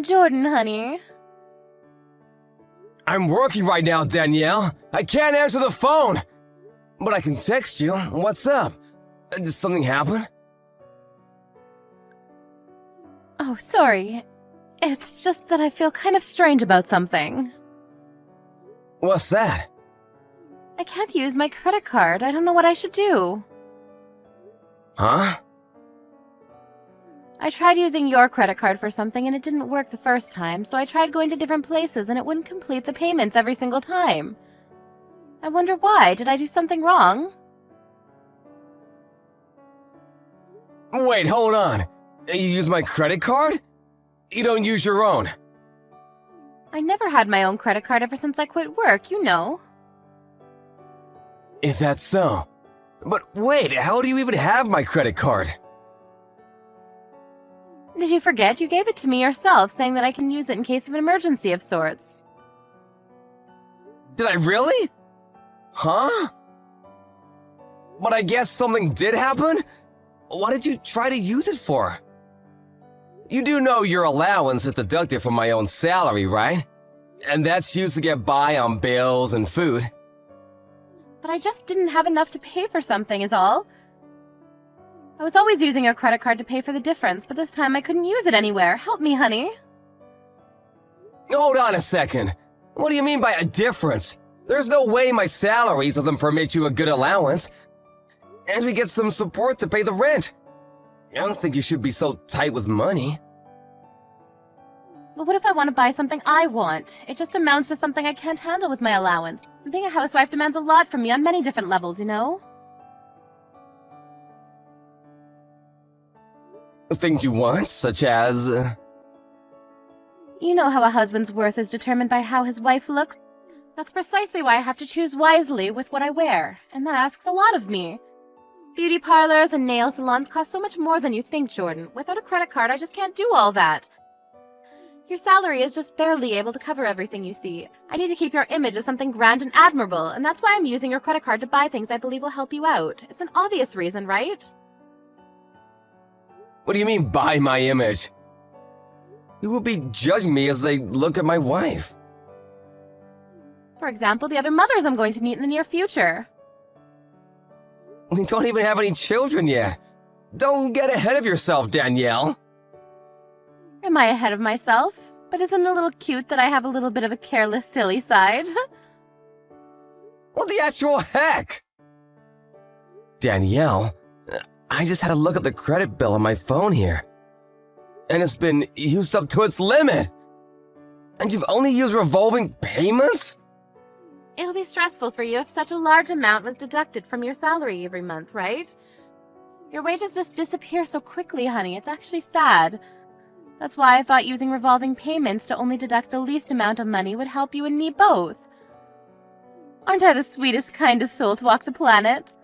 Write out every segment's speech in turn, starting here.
Jordan, honey. I'm working right now, Danielle. I can't answer the phone. But I can text you. What's up? Did something happen? Oh, sorry. It's just that I feel kind of strange about something. What's that? I can't use my credit card. I don't know what I should do. Huh? I tried using your credit card for something and it didn't work the first time, so I tried going to different places and it wouldn't complete the payments every single time. I wonder why. Did I do something wrong? Wait, hold on. You use my credit card? You don't use your own. I never had my own credit card ever since I quit work, you know. Is that so? But wait, how do you even have my credit card? Did you forget? You gave it to me yourself, saying that I can use it in case of an emergency of sorts. Did I really? Huh? But I guess something did happen? What did you try to use it for? You do know your allowance is deducted from my own salary, right? And that's used to get by on bills and food. But I just didn't have enough to pay for something is all. I was always using your credit card to pay for the difference, but this time I couldn't use it anywhere. Help me, honey. Hold on a second. What do you mean by a difference? There's no way my salary doesn't permit you a good allowance. And we get some support to pay the rent. I don't think you should be so tight with money. But what if I want to buy something I want? It just amounts to something I can't handle with my allowance. Being a housewife demands a lot from me on many different levels, you know? Things you want, such as... You know how a husband's worth is determined by how his wife looks? That's precisely why I have to choose wisely with what I wear, and that asks a lot of me. Beauty parlors and nail salons cost so much more than you think, Jordan. Without a credit card, I just can't do all that. Your salary is just barely able to cover everything you see. I need to keep your image as something grand and admirable, and that's why I'm using your credit card to buy things I believe will help you out. It's an obvious reason, right? What do you mean, by my image? You will be judging me as they look at my wife. For example, the other mothers I'm going to meet in the near future. We don't even have any children yet. Don't get ahead of yourself, Danielle. Am I ahead of myself? But isn't it a little cute that I have a little bit of a careless, silly side? What the actual heck? Danielle, I just had a look at the credit bill on my phone here. And it's been used up to its limit. And you've only used revolving payments? It'll be stressful for you if such a large amount was deducted from your salary every month, right? Your wages just disappear so quickly, honey. It's actually sad. That's why I thought using revolving payments to only deduct the least amount of money would help you and me both. Aren't I the sweetest, kindest soul to walk the planet?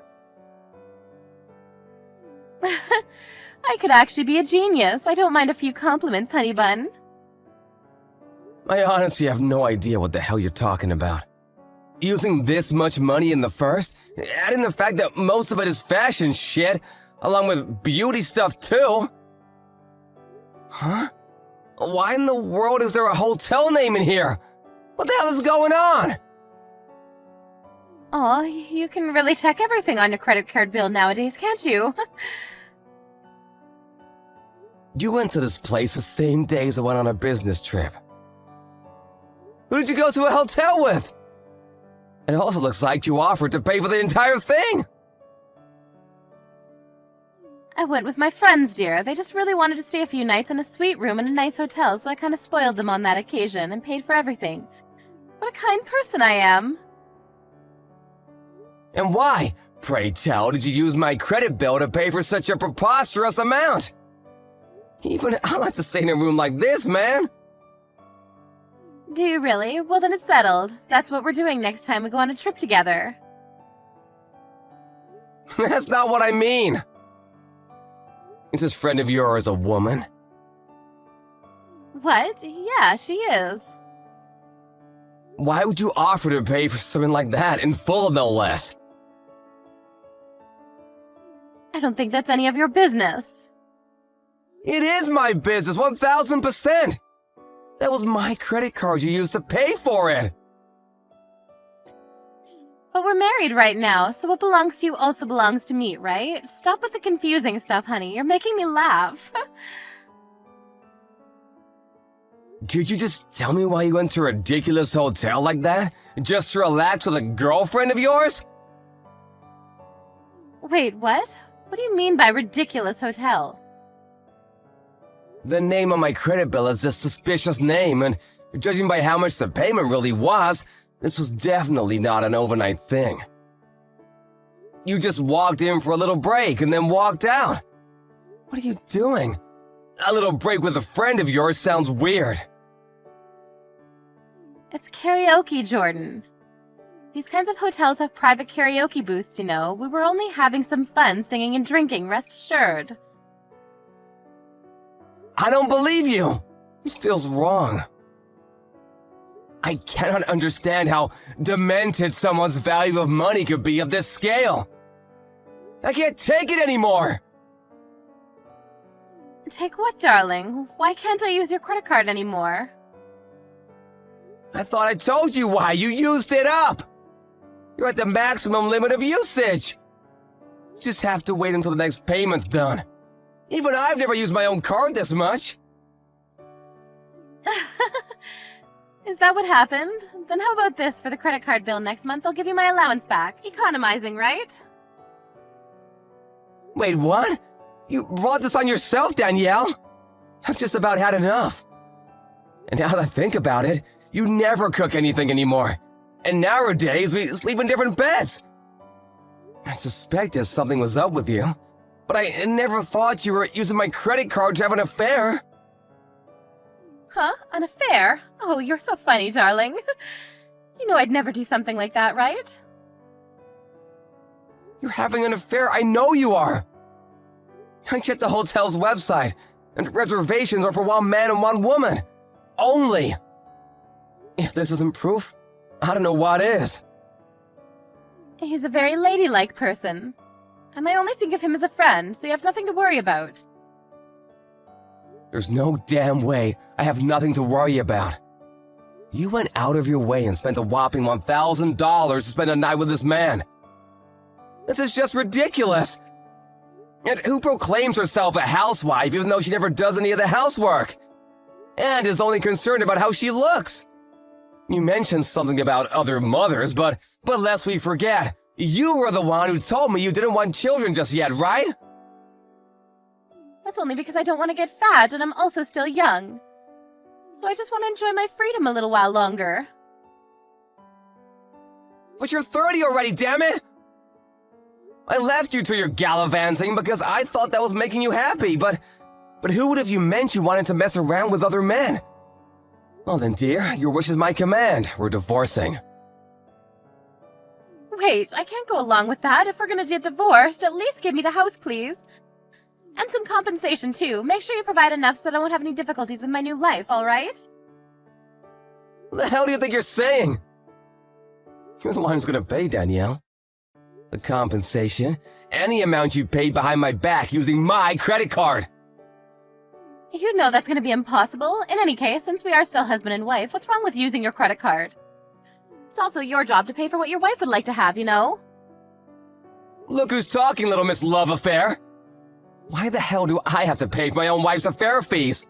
I could actually be a genius. I don't mind a few compliments, honey bun. I honestly have no idea what the hell you're talking about. Using this much money in the first, adding the fact that most of it is fashion shit, along with beauty stuff too. Huh? Why in the world is there a hotel name in here? What the hell is going on? Aw, you can really check everything on your credit card bill nowadays, can't you? You went to this place the same day as I went on a business trip. Who did you go to a hotel with? It also looks like you offered to pay for the entire thing. I went with my friends, dear. They just really wanted to stay a few nights in a suite room in a nice hotel, so I kind of spoiled them on that occasion and paid for everything. What a kind person I am. And why, pray tell, did you use my credit bill to pay for such a preposterous amount? Even I like to stay in a room like this, man. Do you really? Well, then it's settled. That's what we're doing next time we go on a trip together. That's not what I mean. Is this friend of yours a woman? What? Yeah, she is. Why would you offer to pay for something like that, in full no less? I don't think that's any of your business. It is my business, 1000%! That was my credit card you used to pay for it. But we're married right now, so what belongs to you also belongs to me, right? Stop with the confusing stuff, honey. You're making me laugh. Could you just tell me why you went to a ridiculous hotel like that? Just to relax with a girlfriend of yours? Wait, what? What do you mean by ridiculous hotel? The name on my credit bill is a suspicious name, and judging by how much the payment really was, this was definitely not an overnight thing. You just walked in for a little break and then walked out. What are you doing? A little break with a friend of yours sounds weird. It's karaoke, Jordan. These kinds of hotels have private karaoke booths, you know. We were only having some fun singing and drinking, rest assured. I don't believe you. This feels wrong. I cannot understand how demented someone's value of money could be of this scale. I can't take it anymore. Take what, darling? Why can't I use your credit card anymore? I thought I told you why. You used it up. You're at the maximum limit of usage. You just have to wait until the next payment's done. Even I've never used my own card this much. Is that what happened? Then how about this for the credit card bill next month? I'll give you my allowance back. Economizing, right? Wait, what? You brought this on yourself, Danielle? I've just about had enough. And now that I think about it, you never cook anything anymore. And nowadays, we sleep in different beds. I suspected something was up with you, but I never thought you were using my credit card to have an affair. Huh? An affair? Oh, you're so funny, darling. You know I'd never do something like that, right? You're having an affair, I know you are. I checked the hotel's website, and reservations are for one man and one woman. Only. If this isn't proof, I don't know what is. He's a very ladylike person. And I only think of him as a friend, so you have nothing to worry about. There's no damn way I have nothing to worry about. You went out of your way and spent a whopping $1,000 to spend a night with this man. This is just ridiculous. And who proclaims herself a housewife even though she never does any of the housework? And is only concerned about how she looks. You mentioned something about other mothers, but lest we forget, you were the one who told me you didn't want children just yet, right? That's only because I don't want to get fat and I'm also still young. So I just want to enjoy my freedom a little while longer. But you're 30 already, damn it! I left you to your gallivanting because I thought that was making you happy, but who would have you meant you wanted to mess around with other men? Well then, dear, your wish is my command. We're divorcing. Wait, I can't go along with that. If we're gonna get divorced, at least give me the house, please. And some compensation, too. Make sure you provide enough so that I won't have any difficulties with my new life, alright? What the hell do you think you're saying? You're the one who's gonna pay, Danielle. The compensation, any amount you paid behind my back using my credit card. You know that's gonna be impossible. In any case, since we are still husband and wife, what's wrong with using your credit card? It's also your job to pay for what your wife would like to have, you know? Look who's talking, little Miss Love Affair. Why the hell do I have to pay for my own wife's affair fees?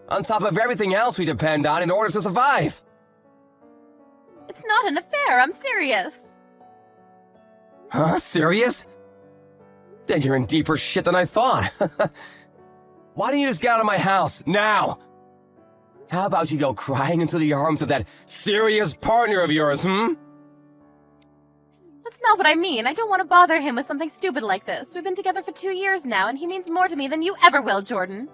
On top of everything else we depend on in order to survive. It's not an affair, I'm serious. Huh? Serious? Then you're in deeper shit than I thought. Why don't you just get out of my house, now? How about you go crying into the arms of that serious partner of yours, That's not what I mean. I don't want to bother him with something stupid like this. We've been together for 2 years now, and he means more to me than you ever will, Jordan.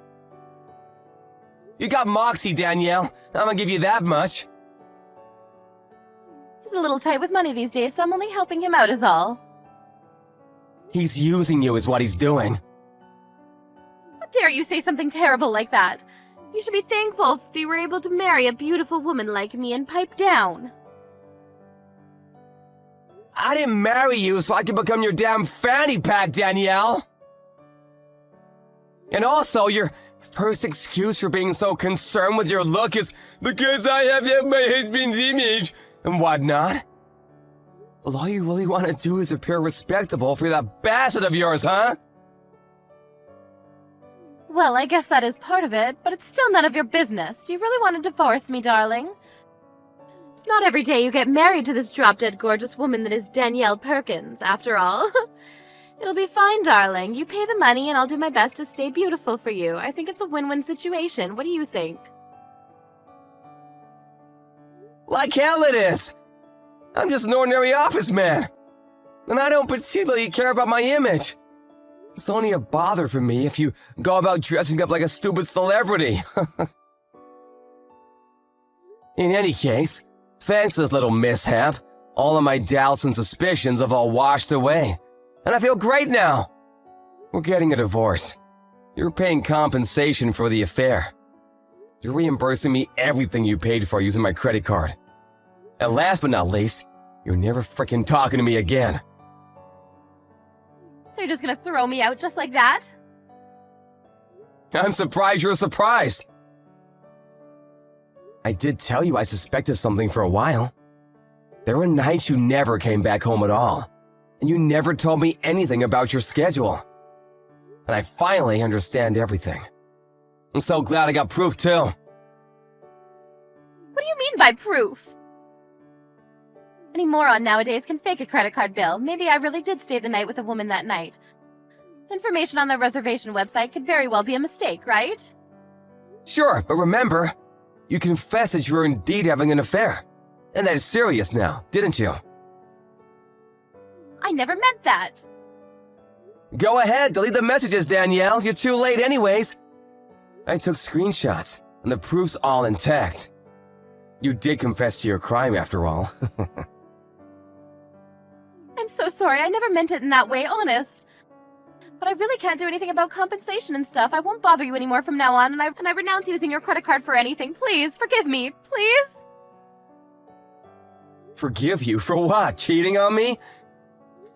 You got moxie, Danielle. I'm gonna give you that much. He's a little tight with money these days, so I'm only helping him out is all. He's using you is what he's doing. How dare you say something terrible like that? You should be thankful if you were able to marry a beautiful woman like me and pipe down. I didn't marry you so I could become your damn fanny pack, Danielle. And also, you're first excuse for being so concerned with your look is because I have to have my husband's image and whatnot. Well, all you really want to do is appear respectable for that bastard of yours, huh? Well, I guess that is part of it, but it's still none of your business. Do you really want to divorce me, darling? It's not every day you get married to this drop-dead gorgeous woman that is Danielle Perkins, after all. It'll be fine, darling. You pay the money and I'll do my best to stay beautiful for you. I think it's a win-win situation. What do you think? Like hell it is! I'm just an ordinary office man. And I don't particularly care about my image. It's only a bother for me if you go about dressing up like a stupid celebrity. In any case, thanks to this little mishap, all of my doubts and suspicions have all washed away. And I feel great now. We're getting a divorce. You're paying compensation for the affair. You're reimbursing me everything you paid for using my credit card. And last but not least, you're never frickin' talking to me again. So you're just gonna throw me out just like that? I'm surprised you're surprised. I did tell you I suspected something for a while. There were nights you never came back home at all, and you never told me anything about your schedule. And I finally understand everything. I'm so glad I got proof too. What do you mean by proof? Any moron nowadays can fake a credit card bill. Maybe I really did stay the night with a woman that night. Information on the reservation website could very well be a mistake, right? Sure, but remember, you confessed that you were indeed having an affair. And that is serious now, didn't you? I never meant that. Go ahead, delete the messages, Danielle. You're too late anyways. I took screenshots, and the proof's all intact. You did confess to your crime, after all. I'm so sorry. I never meant it in that way, honest. But I really can't do anything about compensation and stuff. I won't bother you anymore from now on, and I renounce using your credit card for anything. Please, forgive me. Please? Forgive you for what? Cheating on me?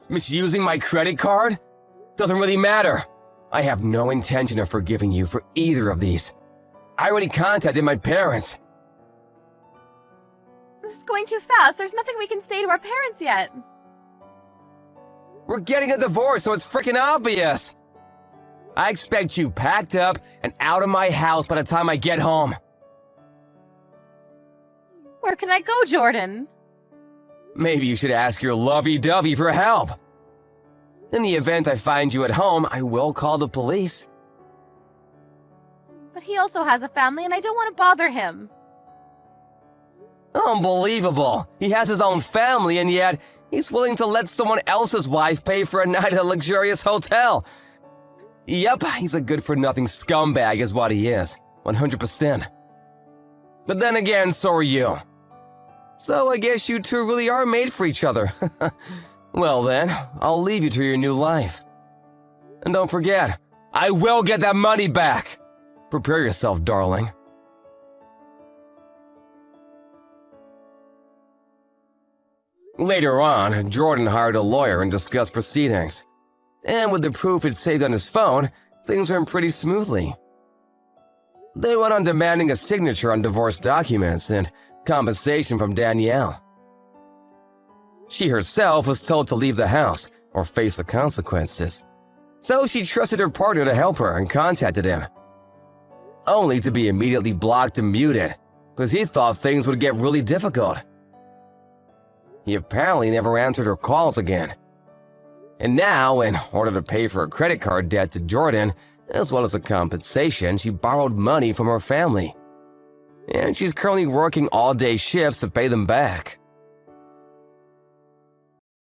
Misusing my credit card? Doesn't really matter. I have no intention of forgiving you for either of these. I already contacted my parents. This is going too fast. There's nothing we can say to our parents yet. We're getting a divorce, so it's freaking obvious. I expect you packed up and out of my house by the time I get home. Where can I go, Jordan? Maybe you should ask your lovey-dovey for help. In the event I find you at home, I will call the police. But he also has a family, and I don't want to bother him. Unbelievable. He has his own family, and yet he's willing to let someone else's wife pay for a night at a luxurious hotel. Yep, he's a good-for-nothing scumbag is what he is. 100%. But then again, so are you. So I guess you two really are made for each other. Well then, I'll leave you to your new life. And don't forget, I will get that money back. Prepare yourself, darling. Later on, Jordan hired a lawyer and discussed proceedings. And with the proof he'd saved on his phone, things went pretty smoothly. They went on demanding a signature on divorce documents and compensation from Danielle. She herself was told to leave the house or face the consequences. So she trusted her partner to help her and contacted him. Only to be immediately blocked and muted, because he thought things would get really difficult. He apparently never answered her calls again. And now, in order to pay for her credit card debt to Jordan, as well as a compensation, she borrowed money from her family. And she's currently working all-day shifts to pay them back.